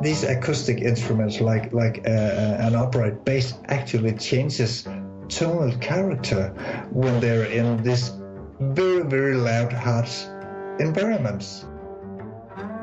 these acoustic instruments, like an upright bass, actually changes tonal character when they're in this very, very loud, harsh environments.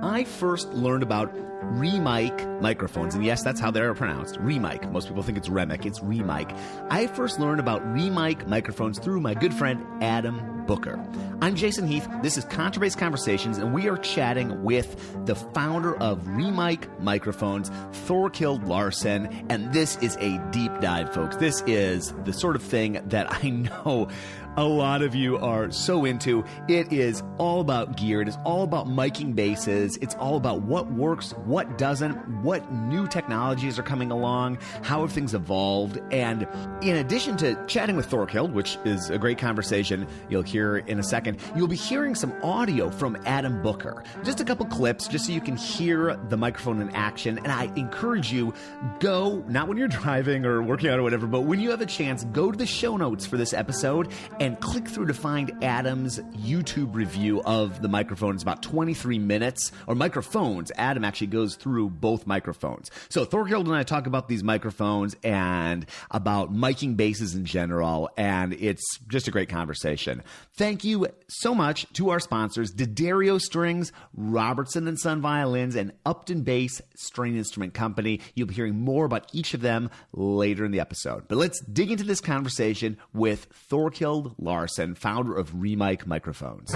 I first learned about REMIC microphones, and yes, that's how they're pronounced, REMIC. Most people think it's REMIC, it's REMIC. I first learned about REMIC microphones through my good friend Adam Booker. I'm Jason Heath, this is Contrabass Conversations, and we are chatting with the founder of REMIC microphones, Thorkild Larsen, and this is a deep dive, folks. This is the sort of thing that I know a lot of you are so into. It is all about gear. It is all about miking basses. It's all about what works, what doesn't, what new technologies are coming along, how have things evolved. And in addition to chatting with Thorkild, which is a great conversation you'll hear in a second, you'll be hearing some audio from Adam Booker. Just a couple clips just so you can hear the microphone in action. And I encourage you, go, not when you're driving or working out or whatever, but when you have a chance, go to the show notes for this episode and click through to find Adam's YouTube review of the microphone. It's about 23 minutes, or microphones. Adam actually goes through both microphones. So Thorkild and I talk about these microphones and about miking basses in general, and it's just a great conversation. Thank you so much to our sponsors, D'Addario Strings, Robertson & Son Violins, and Upton Bass String Instrument Company. You'll be hearing more about each of them later in the episode. But let's dig into this conversation with Thorkild Larsen, founder of REMIC microphones.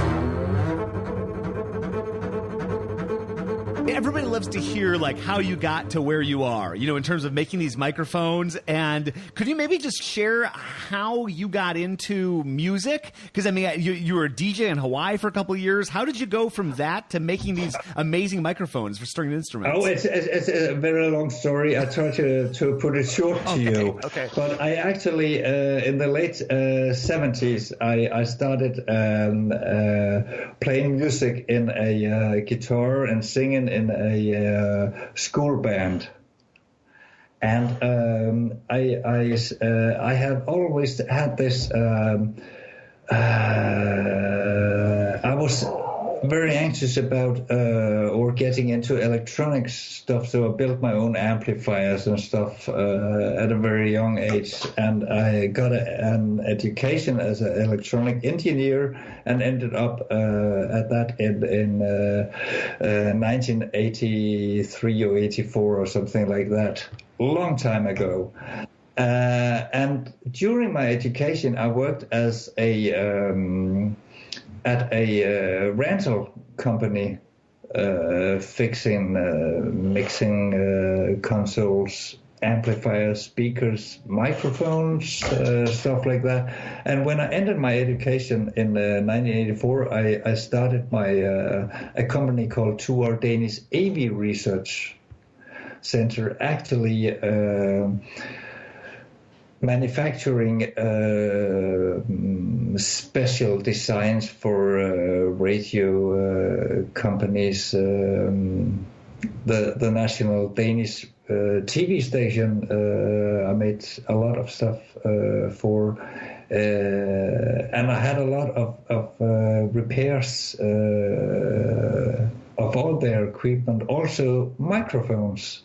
Everybody loves to hear like how you got to where you are, you know, in terms of making these microphones. And could you maybe just share how you got into music? Because I mean, you were a DJ in Hawaii for a couple of years. How did you go from that to making these amazing microphones for stringed instruments? Oh, it's a very long story. I try to put it short to you. Okay. But I actually, in the late 70s, I started playing music in a guitar and singing in a school band, and I have always had this. I was very anxious about or getting into electronic stuff, so I built my own amplifiers and stuff at a very young age, and I got an education as an electronic engineer and ended up at that in 1983 or 84 or something like that, a long time ago. And during my education, I worked as at a rental company, fixing, mixing consoles, amplifiers, speakers, microphones, stuff like that. And when I ended my education in 1984, I started a company called to&nbsp Research Center, actually manufacturing special designs for radio companies. The national Danish TV station I made a lot of stuff for, and I had a lot of repairs of all their equipment, also microphones.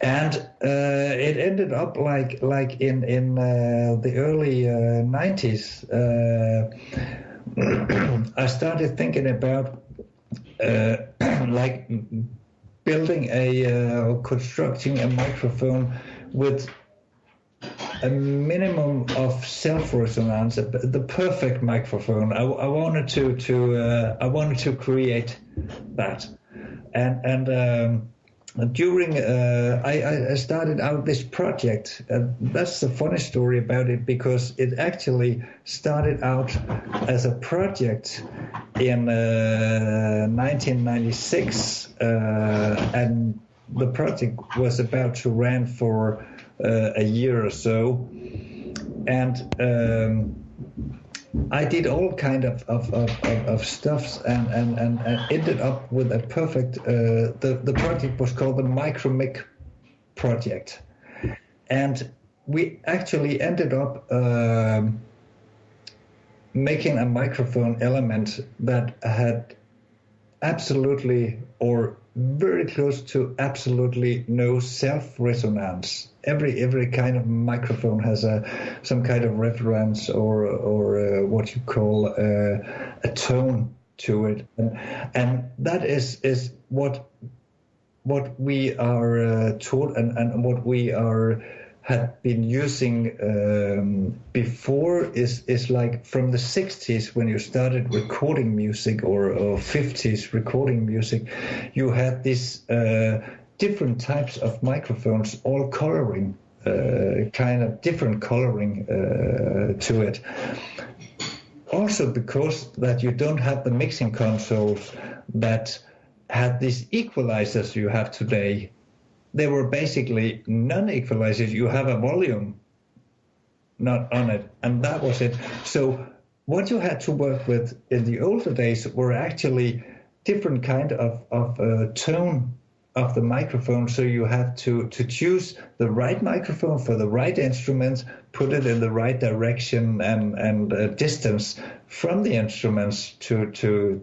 And it ended up like in the early 90s. I started thinking about like building or constructing a microphone with a minimum of self-resonance, the perfect microphone. I wanted to create that, and during I started out this project. That's the funny story about it, because it actually started out as a project in 1996, and the project was about to run for a year or so, and I did all kind of stuff and ended up with a perfect. The project was called the REMIC project, and we actually ended up making a microphone element that had absolutely or very close to absolutely no self-resonance. Every kind of microphone has some kind of reference or what you call a tone to it, and that is what we are taught and what we had been using before is like from the 60s when you started recording music or 50s recording music, you had these different types of microphones, all coloring, kind of different coloring to it. Also because that you don't have the mixing consoles that had these equalizers you have today. They were basically non-equalizers. You have a volume not on it, and that was it. So what you had to work with in the older days were actually different kind of tone of the microphone. So you have to choose the right microphone for the right instruments, put it in the right direction and distance from the instruments to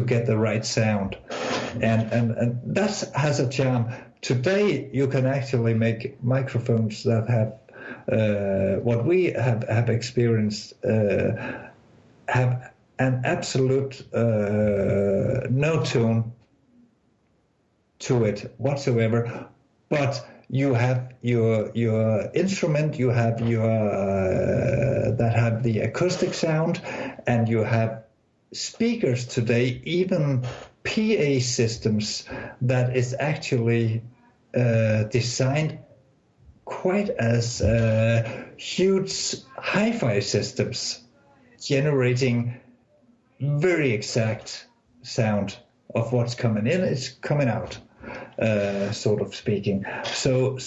get the right sound, and that has a charm. Today you can actually make microphones that have what we have experienced have an absolute no tone to it whatsoever, but you have your instrument, you have your that have the acoustic sound, and you have speakers today, even PA systems that is actually designed quite as huge hi-fi systems, generating very exact sound of what's coming in, it's coming out, sort of speaking. So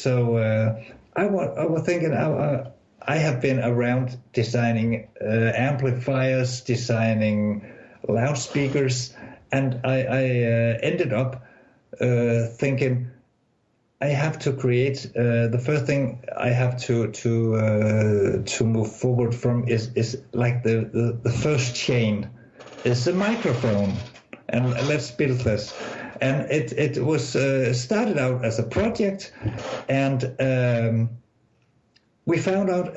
I was thinking, I have been around designing amplifiers, designing loudspeakers, and I ended up thinking I have to create the first thing I have to move forward from is like the first chain is the microphone, and let's build this. And it was started out as a project, and we found out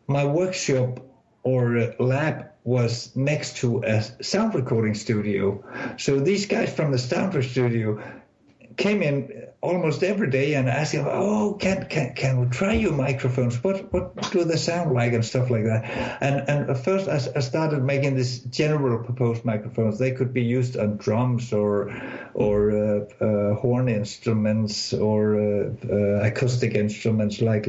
my workshop or lab was next to a sound recording studio. So these guys from the sound studio came in almost every day and asked him, "Oh, can we try your microphones? What do they sound like?" and stuff like that. And at first I started making this general proposed microphones. They could be used on drums or horn instruments or acoustic instruments like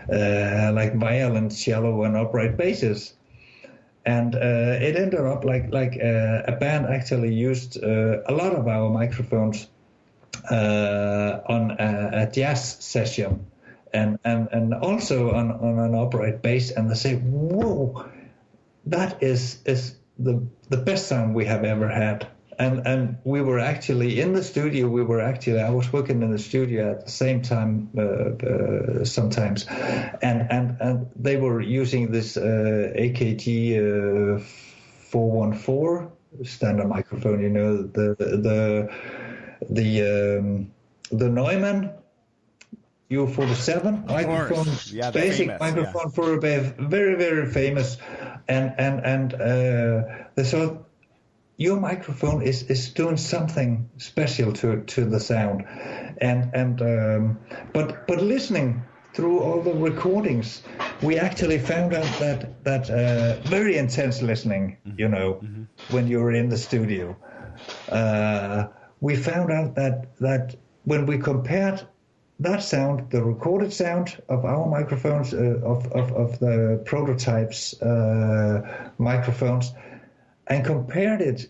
violin, cello, and upright basses. And it ended up like a band actually used a lot of our microphones on a jazz session and also on an upright bass, and they say, "Whoa, that is the best sound we have ever had." And we were actually in the studio. I was working in the studio at the same time sometimes, and they were using this AKG 414 standard microphone. You know, the Neumann U47 microphone, basic famous, microphone for a very, very famous, and they thought, your microphone is doing something special to the sound, but listening through all the recordings, we actually found out that very intense listening, you know, when you're in the studio, we found out that when we compared that sound, the recorded sound of our microphones, of the prototypes microphones, and compared it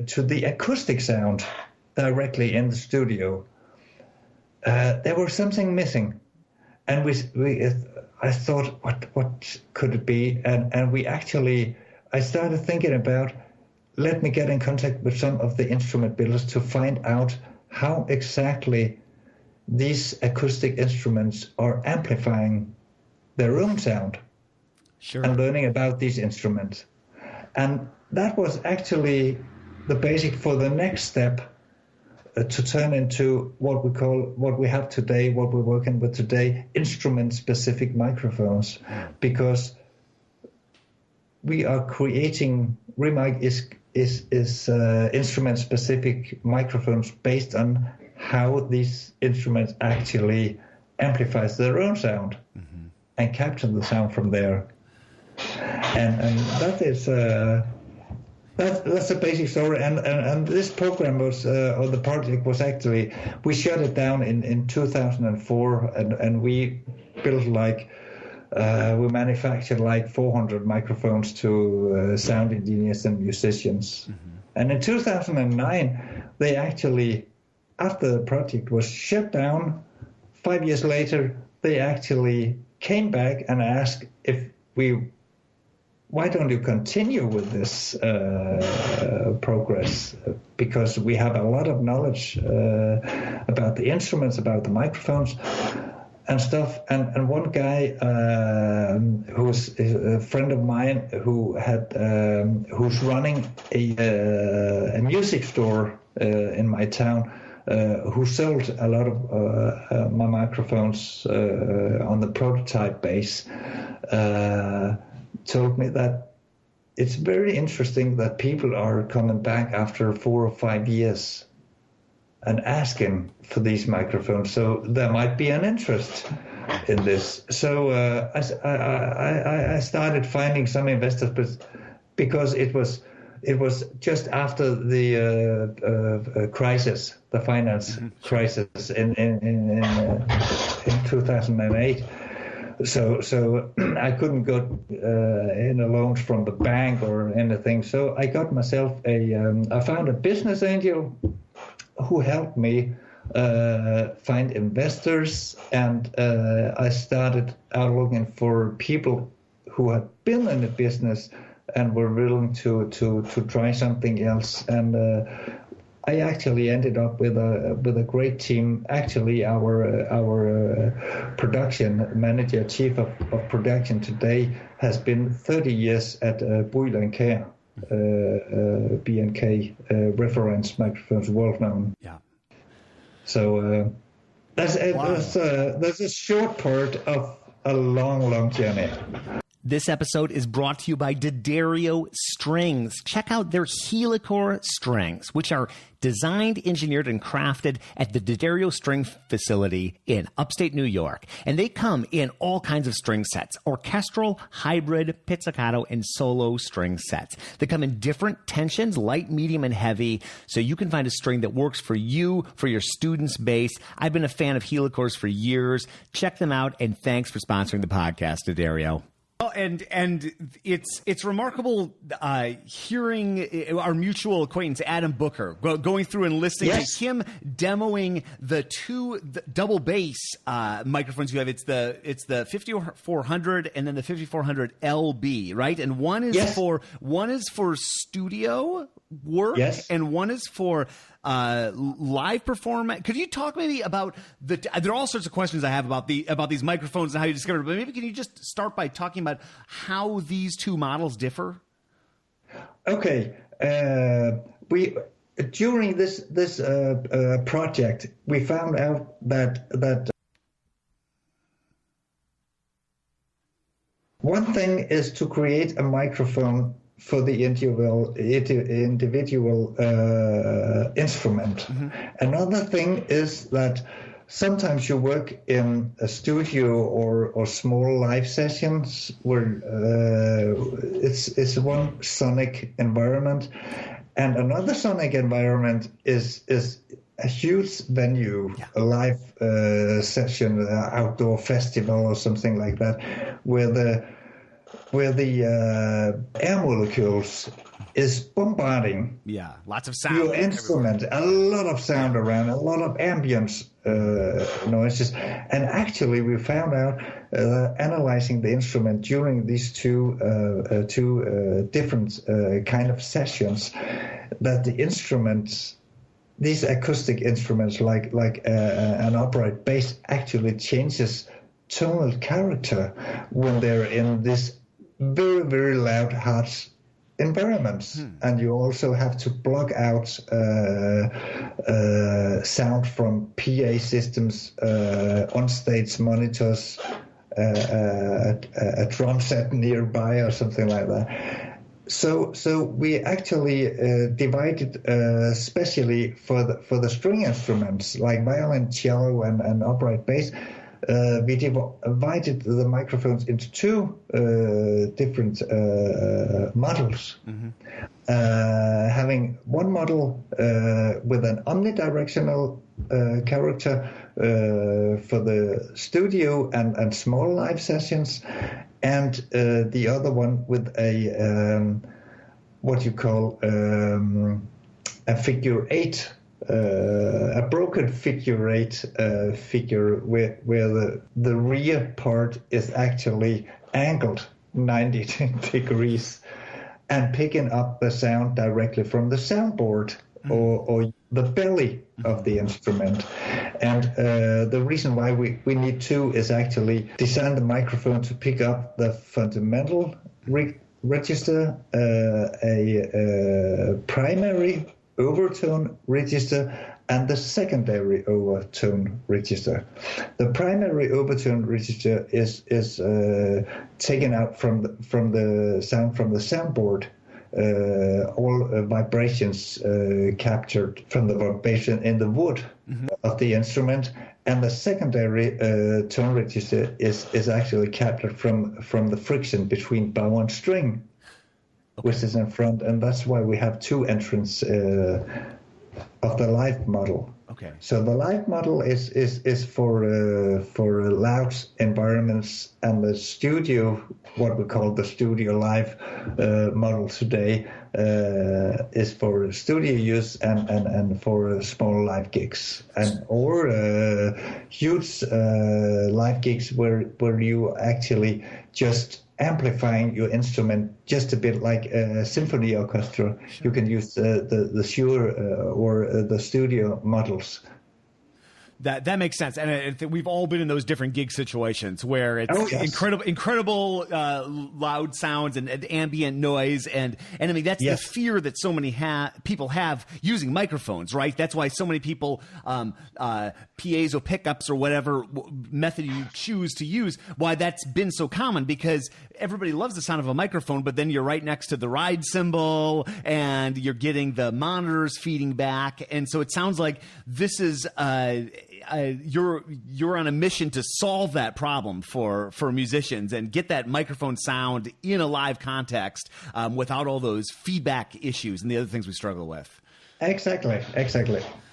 to the acoustic sound directly in the studio, there was something missing, and I thought, what could it be? And I started thinking about, let me get in contact with some of the instrument builders to find out how exactly these acoustic instruments are amplifying their own sound. and learning about these instruments. And that was actually the basic for the next step to turn into what we have today, what we're working with today, instrument-specific microphones, because we are creating, REMIC is instrument-specific microphones based on how these instruments actually amplifies their own sound and capture the sound from there. And that is that's the basic story. And this program was, or the project was actually, we shut it down in 2004, and we built we manufactured 400 microphones to sound engineers and musicians. And in 2009, they actually, after the project was shut down, 5 years later, they actually came back and asked why don't you continue with this progress? Because we have a lot of knowledge about the instruments, about the microphones and stuff. And one guy who's a friend of mine who's running a music store in my town, who sold a lot of my microphones on the prototype base, told me that it's very interesting that people are coming back after 4 or 5 years and asking for these microphones. So there might be an interest in this. So I started finding some investors, because it was just after the crisis, the finance crisis in 2008. So I couldn't get any loans from the bank or anything. So I got myself I found a business angel who helped me find investors, and I started out looking for people who had been in the business and were willing to try something else. And I actually ended up with a great team. Actually, our production manager, chief of production today, has been 30 years at Boyle & Kjær, B&K reference microphones, world known. Yeah. So that's a short part of a long journey. This episode is brought to you by D'Addario Strings. Check out their Helicore strings, which are designed, engineered, and crafted at the D'Addario String Facility in upstate New York. And they come in all kinds of string sets: orchestral, hybrid, pizzicato, and solo string sets. They come in different tensions, light, medium, and heavy, so you can find a string that works for you, for your student's bass. I've been a fan of Helicores for years. Check them out, and thanks for sponsoring the podcast, D'Addario. And it's remarkable hearing our mutual acquaintance Adam Booker going through and listening to him demoing the double bass microphones you have. It's the 5400 and then the 5400 LB, right? And one is for studio work, and one is for live performance. Could you talk maybe about there are all sorts of questions I have about these microphones and how you discovered it, but maybe can you just start by talking about how these two models differ? Okay. We during this project, we found out that one thing is to create a microphone for the individual instrument. Another thing is that sometimes you work in a studio or small live sessions where it's one sonic environment, and another sonic environment is a huge venue, a live session, outdoor festival or something like that, where the air molecules is bombarding lots of sound, your instrument, a lot of sound around, a lot of ambience noises. And actually we found out analyzing the instrument during these two different kind of sessions, that the instruments, these acoustic instruments like an upright bass, actually changes tonal character when they're in this very, very loud, harsh environments, and you also have to block out sound from PA systems, on-stage monitors, a drum set nearby or something like that. So we actually divided, especially for the string instruments like violin, cello, and upright bass. We divided the microphones into two different models. Having one model with an omnidirectional character for the studio and small live sessions, and the other one with a what you call a figure eight, a broken figure eight figure where the rear part is actually angled 90 degrees and picking up the sound directly from the soundboard or the belly of the instrument. And the reason why we need two is actually design the microphone to pick up the fundamental register, a primary overtone register, and the secondary overtone register. The primary overtone register is taken out from the sound from the soundboard. All vibrations captured from the vibration in the wood of the instrument, and the secondary tone register is actually captured from the friction between bow and string, which is in front, and that's why we have two entrants of the live model. Okay. So the live model is for loud environments, and the studio, what we call the studio live model today, is for studio use and for small live gigs or huge live gigs where you actually just amplifying your instrument just a bit like a symphony orchestra. Sure. You can use the Shure or the studio models. That makes sense, and we've all been in those different gig situations where it's incredible loud sounds and ambient noise, and I mean that's the fear that so many people have using microphones, right? That's why so many people PAs or pickups or whatever method you choose to use, why that's been so common, because everybody loves the sound of a microphone, but then you're right next to the ride cymbal and you're getting the monitors feeding back, and so it sounds like this is you're on a mission to solve that problem for musicians and get that microphone sound in a live context without all those feedback issues and the other things we struggle with. Exactly.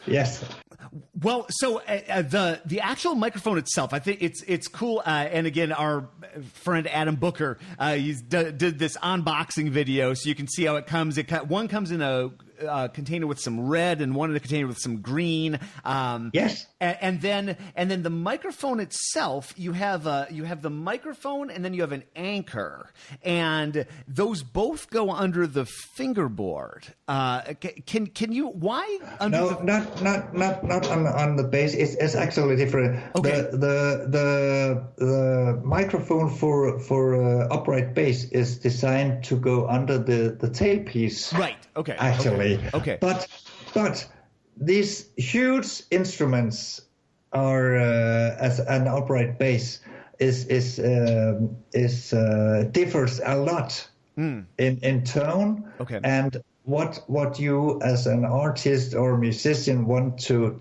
Yes. Well, so the actual microphone itself, I think it's cool. And again, our friend Adam Booker, did this unboxing video, so you can see how it comes. One comes in a container with some red and one in a container with some green. Yes. And then the microphone itself, you have the microphone and then you have an anchor, and those both go under the fingerboard. Can you why under not on the bass. It's actually different. Okay. The microphone for upright bass is designed to go under the tailpiece. Right. Okay. Actually. Okay. But these huge instruments are as an upright bass is differs a lot in tone. Okay. And what you as an artist or musician want to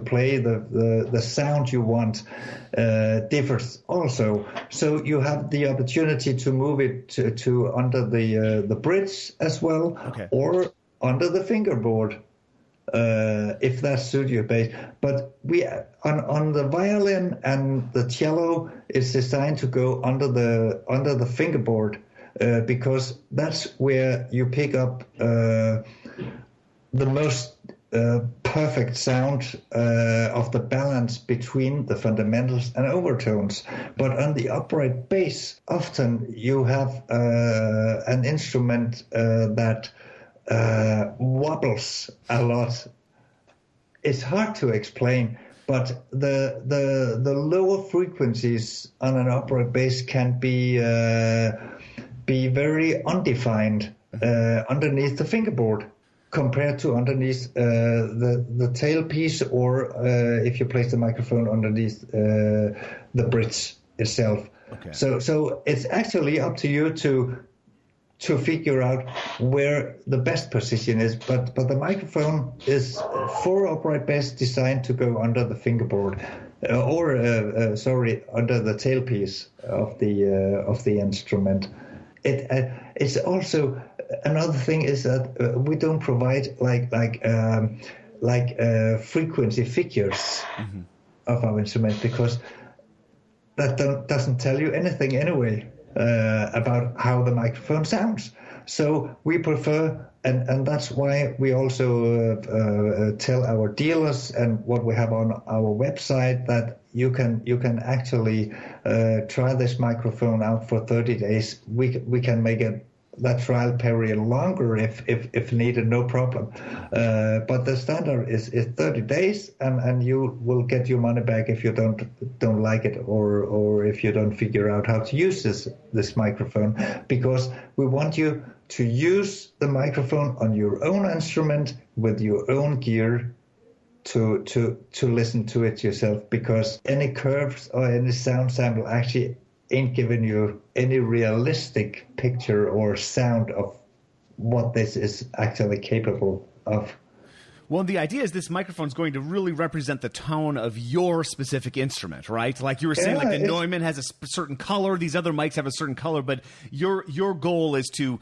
play, the sound you want differs also. So you have the opportunity to move it to under the bridge as well, or under the fingerboard, if that's studio bass. But we on the violin and the cello, it's designed to go under the fingerboard. Because that's where you pick up the most perfect sound of the balance between the fundamentals and overtones. But on the upright bass, often you have an instrument that wobbles a lot. It's hard to explain, but the lower frequencies on an upright bass can be be very undefined underneath the fingerboard compared to underneath the tailpiece, or if you place the microphone underneath the bridge itself. Okay. So it's actually up to you to figure out where the best position is, but the microphone is for upright bass designed to go under the fingerboard, under the tailpiece of the instrument. It's also another thing is that we don't provide like frequency figures of our instrument, because that doesn't tell you anything anyway about how the microphone sounds. So we prefer, and that's why we also tell our dealers and what we have on our website, that you can actually try this microphone out for 30 days. We can make that trial period longer if needed, no problem. But the standard is 30 days, and you will get your money back if you don't like it, or if you don't figure out how to use this microphone, because we want you to use the microphone on your own instrument with your own gear to listen to it yourself, because any curves or any sound sample actually ain't giving you any realistic picture or sound of what this is actually capable of. Well, the idea is this microphone is going to really represent the tone of your specific instrument, right? Like you were saying, like the Neumann has a certain color, these other mics have a certain color, but your goal is to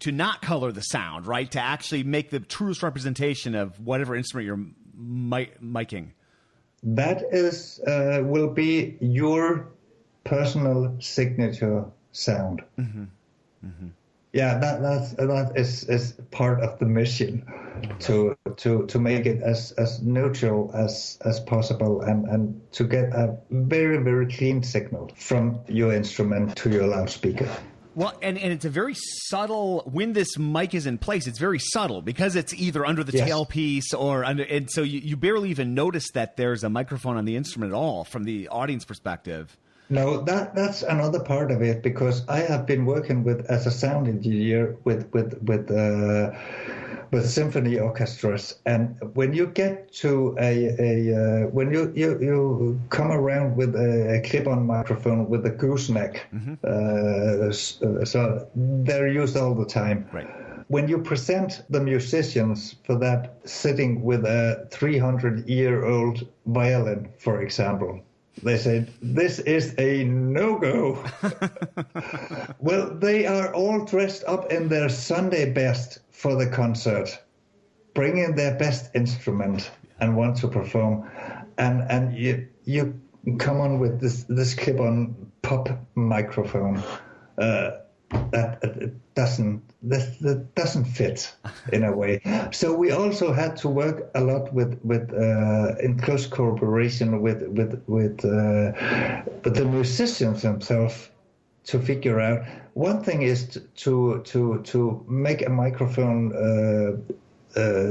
not color the sound, right? To actually make the truest representation of whatever instrument you're miking. That is will be your personal signature sound. Mm-hmm. Mm-hmm. Yeah, that is part of the mission, to make it as neutral as possible, and to get a very, very clean signal from your instrument to your loudspeaker. Well, and it's a very subtle, when this mic is in place, it's very subtle because it's either under the tailpiece or under, and so you barely even notice that there's a microphone on the instrument at all from the audience perspective. No, that's another part of it, because I have been working as a sound engineer with symphony orchestras, and when you get to when you come around with a clip-on microphone with a gooseneck, so they're used all the time. Right. When you present the musicians for that sitting with a 300-year-old violin, for example, they said, this is a no-go. Well, they are all dressed up in their Sunday best for the concert, bringing their best instrument and want to perform. And you come on with this clip-on pop microphone that doesn't fit in a way. So we also had to work a lot with in close cooperation with the musicians themselves to figure out. One thing is to make a microphone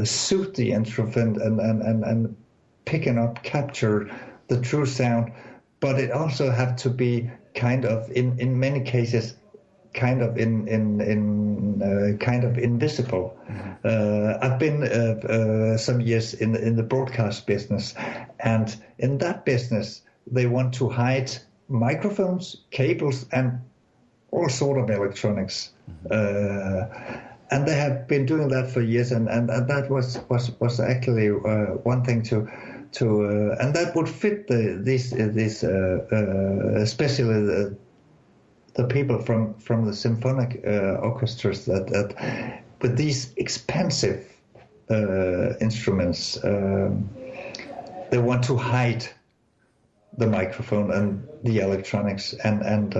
suit the instrument and capture the true sound, but it also have to be kind of in many cases kind of invisible. I've been some years in the broadcast business, and in that business they want to hide microphones, cables, and all sort of electronics. And they have been doing that for years, and that was actually one thing to and that would fit these especially the people from the symphonic orchestras that with these expensive instruments, they want to hide the microphone and the electronics, and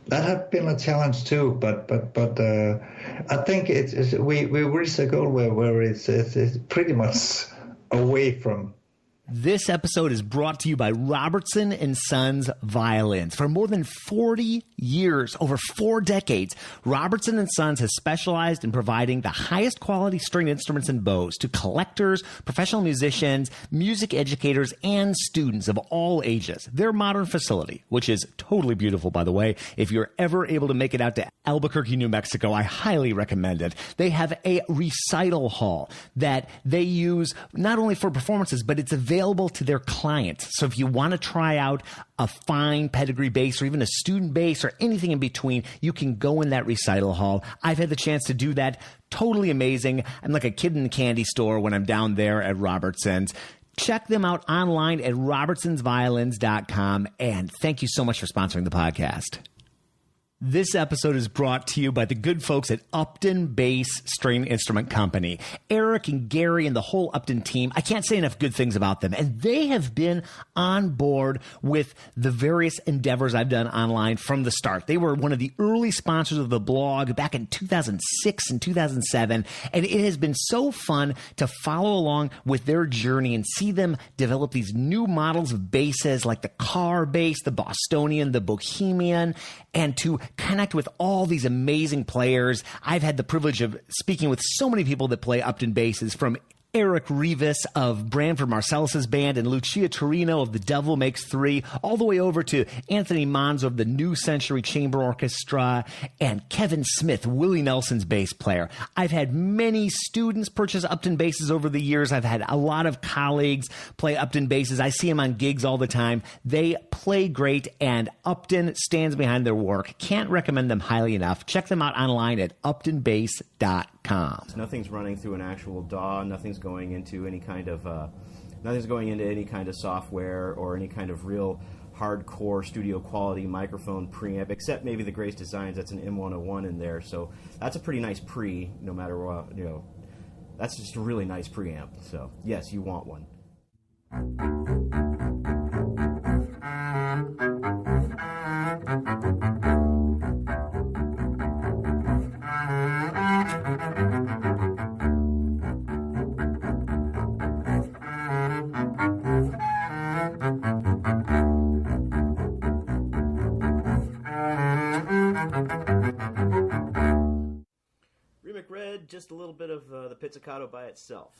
that has been a challenge too. But I think we reached a goal where it's pretty much away from This episode is brought to you by Robertson and Sons Violins. For more than 40 years, over 4 decades, Robertson and Sons has specialized in providing the highest quality string instruments and bows to collectors, professional musicians, music educators, and students of all ages. Their modern facility, which is totally beautiful, by the way, if you're ever able to make it out to Albuquerque, New Mexico, I highly recommend it. They have a recital hall that they use not only for performances, but it's available to their clients. So if you want to try out a fine pedigree bass or even a student bass or anything in between, you can go in that recital hall. I've had the chance to do that. Totally amazing. I'm like a kid in the candy store when I'm down there at Robertson's. Check them out online at robertsonsviolins.com. And thank you so much for sponsoring the podcast. This episode is brought to you by the good folks at Upton Bass String Instrument Company. Eric and Gary and the whole Upton team, I can't say enough good things about them. And they have been on board with the various endeavors I've done online from the start. They were one of the early sponsors of the blog back in 2006 and 2007. And it has been so fun to follow along with their journey and see them develop these new models of basses like the car bass, the Bostonian, the Bohemian, and to connect with all these amazing players. I've had the privilege of speaking with so many people that play Upton basses, from Eric Rivas of Branford Marsalis' band and Lucia Torino of The Devil Makes Three, all the way over to Anthony Monzo of the New Century Chamber Orchestra, and Kevin Smith, Willie Nelson's bass player. I've had many students purchase Upton basses over the years. I've had a lot of colleagues play Upton basses. I see them on gigs all the time. They play great, and Upton stands behind their work. Can't recommend them highly enough. Check them out online at uptonbass.com. Nothing's running through an actual DAW. Nothing's going into any kind of software or any kind of real hardcore studio quality microphone preamp, except maybe the Grace Designs. That's an M101 in there, so that's a pretty nice pre. No matter what, that's just a really nice preamp. So yes, you want one. REMIC Red, just a little bit of the pizzicato by itself.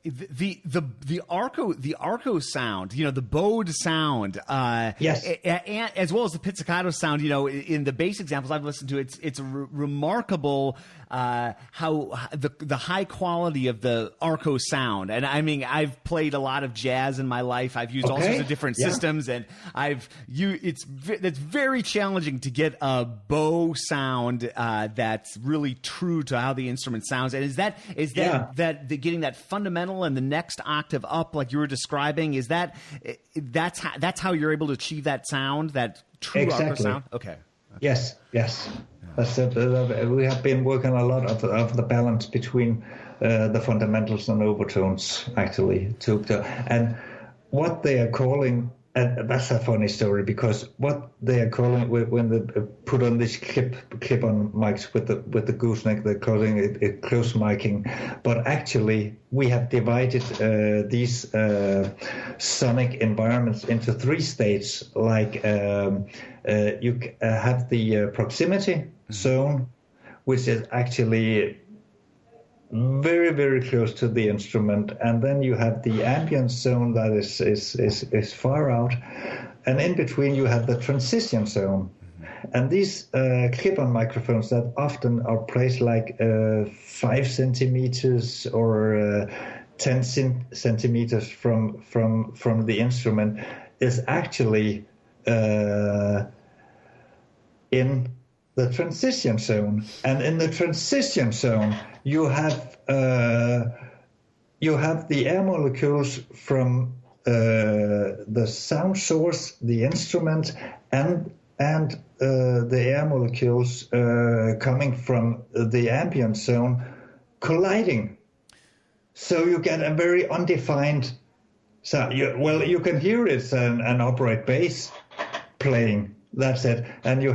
the arco sound, the bowed sound, yes, and as well as the pizzicato sound, in the bass examples I've listened to, it's remarkable how the high quality of the arco sound. And I mean, I've played a lot of jazz in my life. I've used all sorts of different systems, and it's very challenging to get a bow sound that's really true to how the instrument sounds. And is that getting that fundamental and the next octave up, like you were describing, that's how you're able to achieve that sound, that true arco sound? Okay. Yes. That's it. We have been working a lot of the balance between the fundamentals and overtones, actually. And what they are calling, and that's a funny story, because what they are calling when they put on this clip-on mics with the gooseneck, they're calling it close miking. But actually, we have divided these sonic environments into 3 states. Like you have the proximity zone, which is actually very, very close to the instrument, and then you have the ambient zone that is far out, and in between you have the transition zone. And these clip-on microphones that often are placed like 5 centimeters or 10 centimeters from the instrument is actually in the transition zone. And in the transition zone, you have the air molecules from the sound source, the instrument, and the air molecules coming from the ambient zone colliding. So you get a very undefined sound. You can hear it an upright bass playing. That's it. And you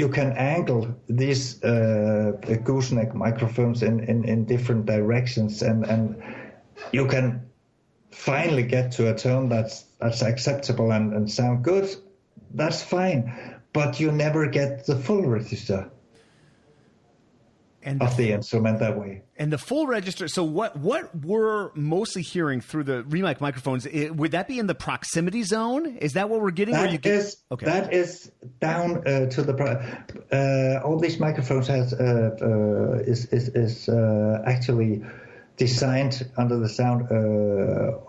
can angle these gooseneck microphones in different directions, and you can finally get to a tone that's acceptable and sound good. That's fine, but you never get the full register of the instrument that way. And the full register. So what we're mostly hearing through the REMIC microphones, would that be in the proximity zone? Is that what we're getting? That is down to the. All these microphones is actually designed under the sound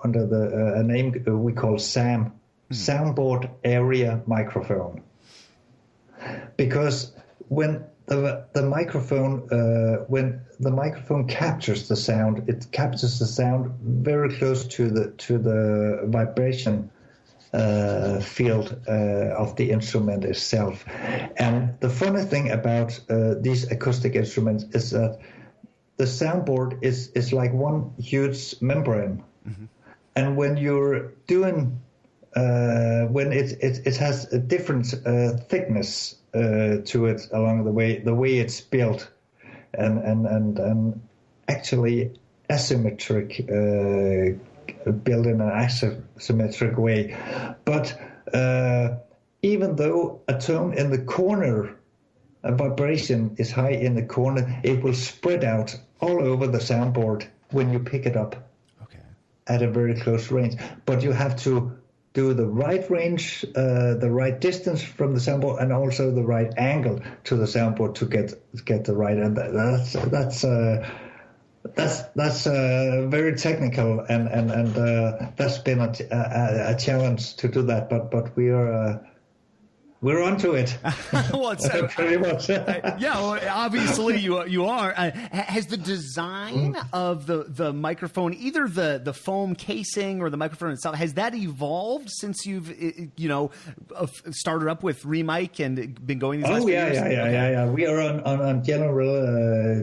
under a name we call SAM, soundboard area microphone, because when the microphone captures the sound, it captures the sound very close to the vibration field of the instrument itself. And the funny thing about these acoustic instruments is that the soundboard is like one huge membrane, and when you're doing when it has a different thickness to it along the way it's built, and actually asymmetric, built in an asymmetric way. But even though a tone in the corner, a vibration is high in the corner, it will spread out all over the soundboard when you pick it up at a very close range. But you have to do the right range, the right distance from the soundboard, and also the right angle to the soundboard to get the right. And that's very technical, and that's been a challenge to do that. But we're onto it. Well, it's, pretty much. Well, obviously you are. Has the design of the microphone, either the foam casing or the microphone itself, has that evolved since you've started up with REMIC and been going these last few years? Yeah. We are on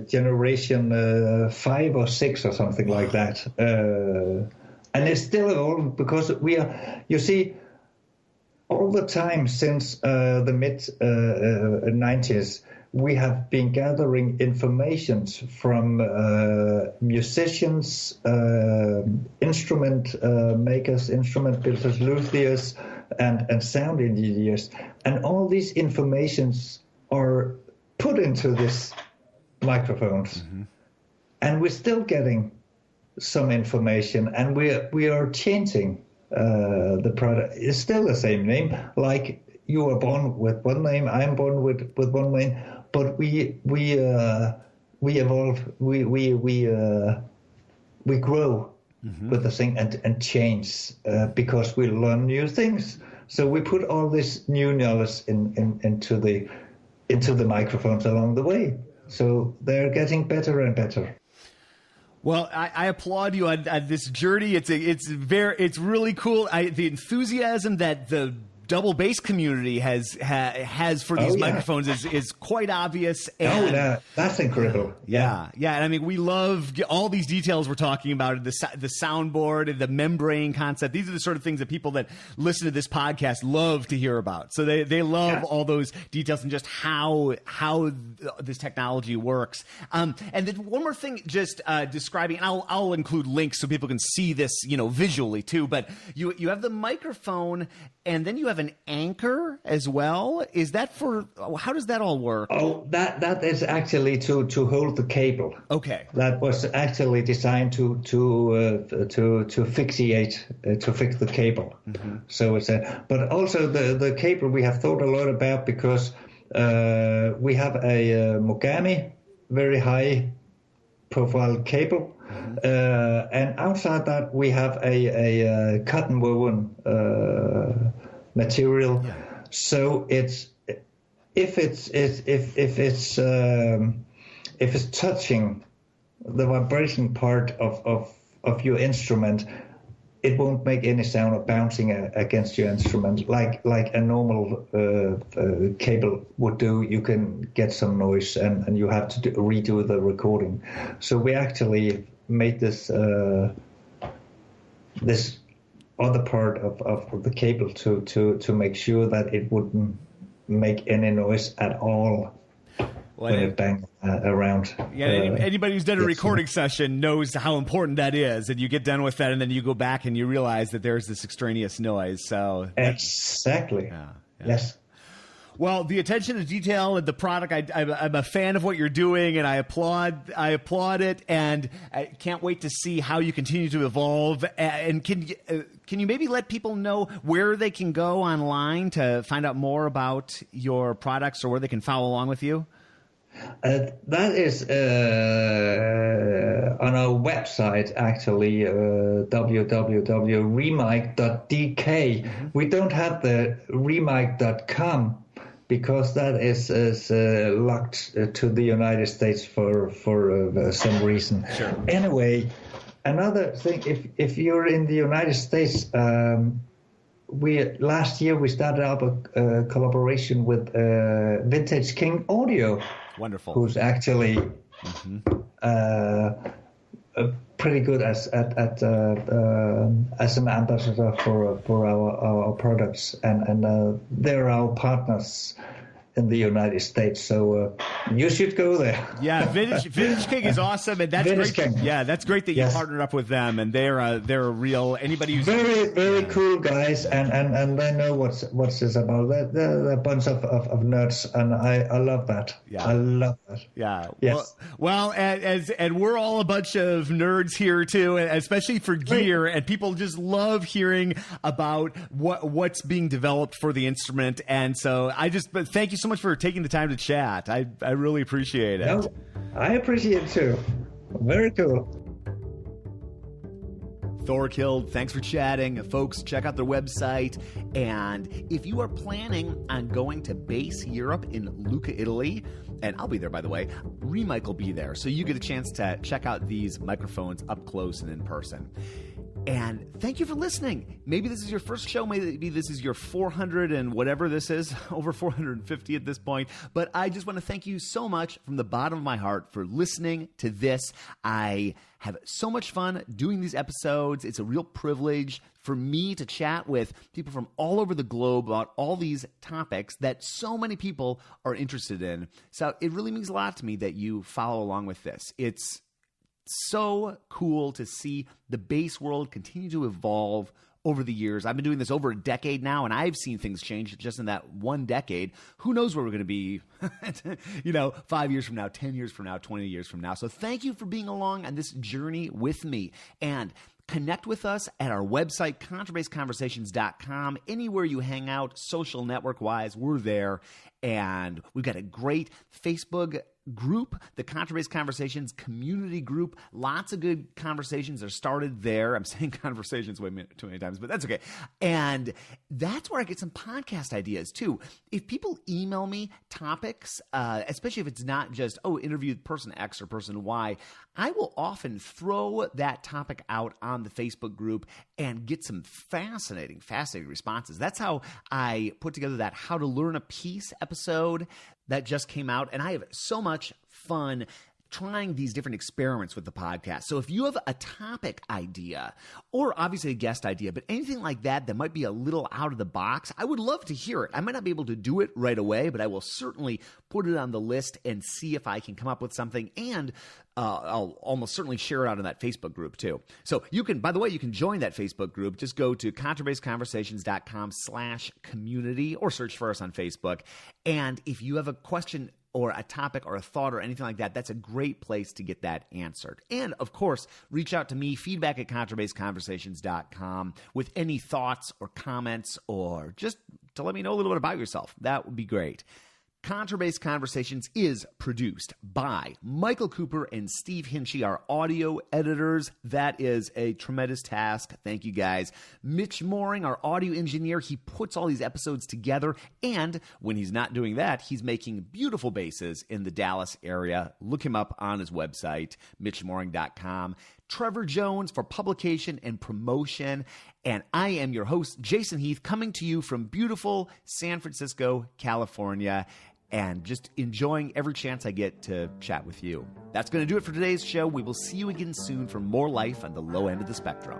generation 5 or 6 or something like that, and it's still evolving because we are. You see, all the time since the mid-90s, we have been gathering informations from musicians, instrument makers, instrument builders, luthiers, and sound engineers. And all these informations are put into these microphones. And we're still getting some information, and we are changing the product. It's still the same name. Like you were born with one name, I'm born with one name, but we evolve. We grow with the thing and change because we learn new things. So we put all this new knowledge into the microphones along the way. So they're getting better and better. Well, I applaud you on this journey. It's really cool. The enthusiasm that the double bass community has for these microphones is quite obvious. And, that's incredible. Yeah. And I mean, we love all these details we're talking about, the soundboard and the membrane concept. These are the sort of things that people that listen to this podcast love to hear about. So they love all those details and just how this technology works. And then one more thing, just describing, and I'll include links so people can see this, visually too. But you have the microphone, and then you have an anchor as well. Is that how does that all work? Oh, that is actually to hold the cable. Okay. That was actually designed to fixate, to fix the cable. Mm-hmm. So but also the cable we have thought a lot about, because we have a Mogami, very high profile cable. Mm-hmm. And outside that we have a cotton woven material. Yeah. So if it's touching the vibration part of your instrument, it won't make any sound or bouncing against your instrument like a normal cable would do. You can get some noise and you have to redo the recording. So we actually made this other part of the cable to make sure that it wouldn't make any noise at all when it bangs around. Yeah, anybody who's done a recording session knows how important that is, and you get done with that, and then you go back and you realize that there's this extraneous noise. So exactly. Yeah. Yes. Well, the attention to detail and the product, I'm a fan of what you're doing, and I applaud it, and I can't wait to see how you continue to evolve. And can you maybe let people know where they can go online to find out more about your products, or where they can follow along with you? That is on our website, actually, www.remic.dk. Mm-hmm. We don't have the remic.com because that is locked to the United States for some reason. Sure. Anyway, another thing, if you're in the United States, last year we started up a collaboration with Vintage King Audio. Wonderful. Who's actually pretty good as an ambassador for our products, and they're our partners in the United States, so you should go there. Yeah, Vintage King is awesome, and that's Vintage great. King. Yeah, that's great that you partnered up with them, and they're a real anybody who's very cool guys, and they know what's this about. They're a bunch of nerds, and I love that. Yeah, I love that. Yeah. Yes. Well, and we're all a bunch of nerds here too, especially for gear, and people just love hearing about what's being developed for the instrument, and so but thank you so much for taking the time to chat. I really appreciate it. No, I appreciate it too. Very cool. Thorkild, thanks for chatting. Folks, check out their website. And if you are planning on going to Bass Europe in Lucca, Italy, and I'll be there, by the way, REMIC will be there. So you get a chance to check out these microphones up close and in person. And thank you for listening. Maybe this is your first show. Maybe this is your 400 and whatever this is, over 450 at this point. But I just want to thank you so much from the bottom of my heart for listening to this. I have so much fun doing these episodes. It's a real privilege for me to chat with people from all over the globe about all these topics that so many people are interested in. So it really means a lot to me that you follow along with this. It's so cool to see the bass world continue to evolve over the years. I've been doing this over a decade now, and I've seen things change just in that one decade. Who knows where we're going to be, 5 years from now, 10 years from now, 20 years from now. So thank you for being along on this journey with me. And connect with us at our website, contrabassconversations.com. Anywhere you hang out, social network-wise, we're there. And we've got a great Facebook group, the Contrabass Conversations community group. Lots of good conversations are started there. I'm saying conversations way too many times, but that's okay. And that's where I get some podcast ideas too. If people email me topics, especially if it's not just, interview person X or person Y, I will often throw that topic out on the Facebook group and get some fascinating responses. That's how I put together that How to Learn a Piece episode that just came out, and I have so much fun trying these different experiments with the podcast. So if you have a topic idea, or obviously a guest idea, but anything like that might be a little out of the box, I would love to hear it. I might not be able to do it right away, but I will certainly put it on the list and see if I can come up with something, and I'll almost certainly share it out in that Facebook group too. So you can, by the way, you can join that Facebook group. Just go to contrabassconversations.com/community or search for us on Facebook. And if you have a question or a topic or a thought or anything like that, that's a great place to get that answered. And of course, reach out to me, feedback at contrabassconversations.com with any thoughts or comments, or just to let me know a little bit about yourself. That would be great. Contrabass Conversations is produced by Michael Cooper and Steve Hinchy, our audio editors. That is a tremendous task. Thank you, guys. Mitch Mooring, our audio engineer, he puts all these episodes together, and when he's not doing that, he's making beautiful basses in the Dallas area. Look him up on his website, mitchmooring.com. Trevor Jones for publication and promotion. And I am your host, Jason Heath, coming to you from beautiful San Francisco, California, and just enjoying every chance I get to chat with you. That's going to do it for today's show. We will see you again soon for more life on the low end of the spectrum.